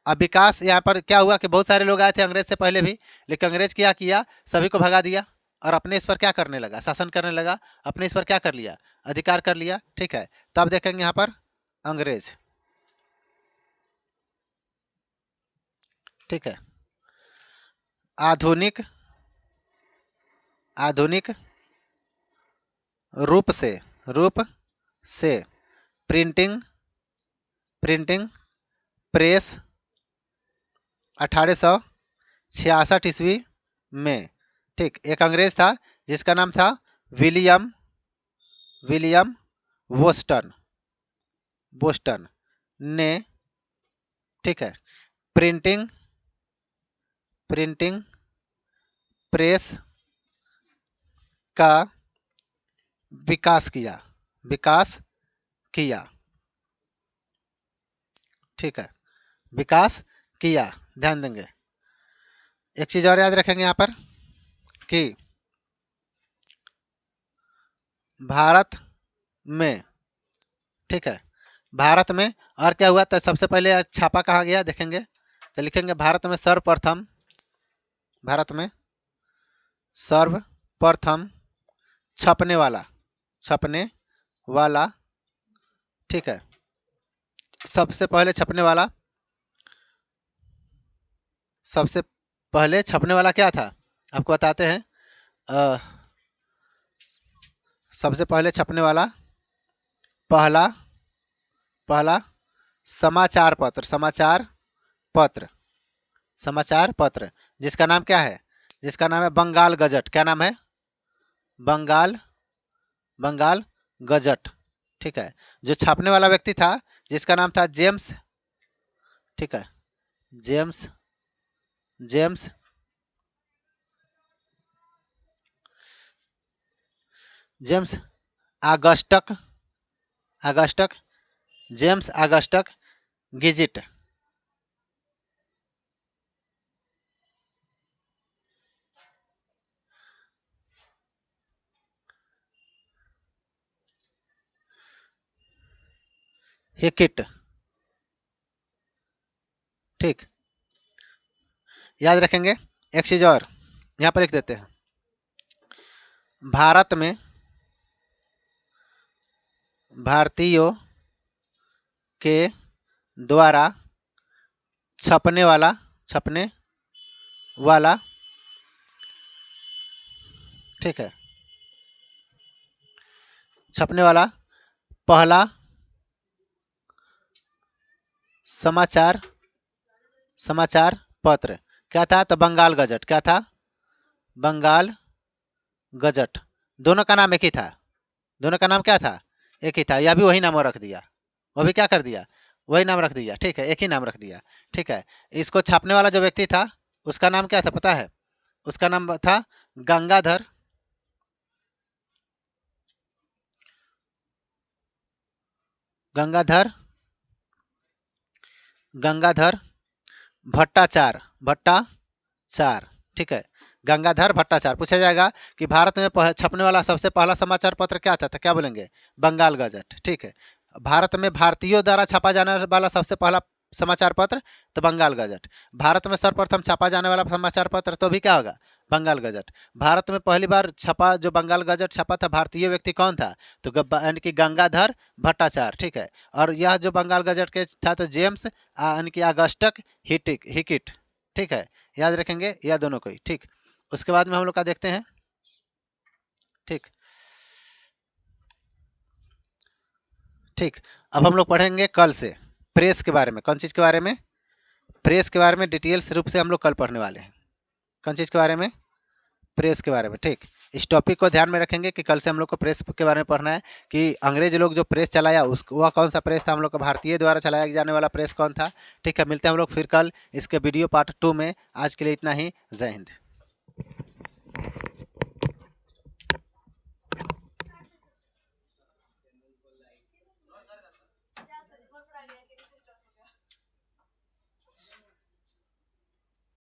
अब विकास यहाँ पर क्या हुआ कि बहुत सारे लोग आए थे अंग्रेज से पहले भी, लेकिन अंग्रेज क्या किया, सभी को भगा दिया और अपने इस पर क्या करने लगा, शासन करने लगा, अपने इस पर क्या कर लिया, अधिकार कर लिया। ठीक है, तो अब देखेंगे यहाँ पर अंग्रेज। ठीक है, आधुनिक रूप से प्रिंटिंग प्रेस 1866 ईस्वी में। ठीक, एक अंग्रेज था जिसका नाम था विलियम बोस्टन ने, ठीक है, प्रिंटिंग प्रेस का विकास किया, विकास किया, ठीक है, विकास किया। ध्यान देंगे। एक चीज और याद रखेंगे यहाँ पर कि भारत में, ठीक है, भारत में और क्या हुआ, तो सबसे पहले छापा कहाँ गया देखेंगे, तो लिखेंगे भारत में सर्वप्रथम, भारत में सर्वप्रथम छपने वाला, छपने वाला, ठीक है, सबसे पहले छपने वाला, सबसे पहले छपने वाला क्या था आपको बताते हैं। सबसे पहले छपने वाला पहला पहला समाचार पत्र, समाचार पत्र, समाचार पत्र, जिसका नाम क्या है, जिसका नाम है बंगाल गजट। क्या नाम है, बंगाल, बंगाल गजट, ठीक है। जो छापने वाला व्यक्ति था जिसका नाम था जेम्स, ठीक है, जेम्स, जेम्स जेम्स ऑगस्टक, ऑगस्टक, जेम्स ऑगस्टक गिजिट, हिकिट, ठीक, याद रखेंगे। एक चीज और यहाँ पर लिख देते हैं, भारत में भारतीयों के द्वारा छपने वाला, छपने वाला, ठीक है, छपने वाला पहला समाचार, समाचार पत्र क्या था, तो बंगाल गजट। क्या था, बंगाल गजट। दोनों का नाम एक ही था, दोनों का नाम क्या था, एक ही था। यह भी वही नाम रख दिया, वो भी क्या कर दिया, वही नाम रख दिया, ठीक है, एक ही नाम रख दिया, ठीक है। इसको छापने वाला जो व्यक्ति था उसका नाम क्या था पता है, उसका नाम था गंगाधर, गंगाधर, गंगाधर भट्टाचार्य, भट्टाचार्य, ठीक है, गंगाधर भट्टाचार्य। पूछा जाएगा कि भारत में छपने वाला सबसे पहला समाचार पत्र क्या था, तो क्या बोलेंगे, बंगाल गजट, ठीक है। भारत में भारतीयों द्वारा छापा जाने वाला सबसे पहला समाचार पत्र तो बंगाल गजट। भारत में सर्वप्रथम छापा जाने वाला समाचार पत्र तो भी क्या होगा, बंगाल गजट। भारत में पहली बार छपा, जो बंगाल गजट छपा था, भारतीय व्यक्ति कौन था, तो यानी कि गंगाधर भट्टाचार्य, ठीक है। और यह जो बंगाल गजट के था तो जेम्स यानी कि ऑगस्टक हिकिट, ठीक है, याद रखेंगे यह दोनों को ही, ठीक। उसके बाद में हम लोग का देखते हैं, ठीक, ठीक। अब हम लोग पढ़ेंगे कल से प्रेस के बारे में। कौन चीज़ के बारे में, प्रेस के बारे में डिटेल्स रूप से हम लोग कल पढ़ने वाले हैं। कौन चीज़ के बारे में, प्रेस के बारे में, ठीक। इस टॉपिक को ध्यान में रखेंगे कि कल से हम लोग को प्रेस के बारे में पढ़ना है कि अंग्रेज लोग जो प्रेस चलाया उस वह कौन सा प्रेस था, हम लोग को भारतीय द्वारा चलाया जाने वाला प्रेस कौन था, ठीक है। मिलते हैं हम लोग फिर कल इसके वीडियो पार्ट 2 में। आज के लिए इतना ही, जय हिंद।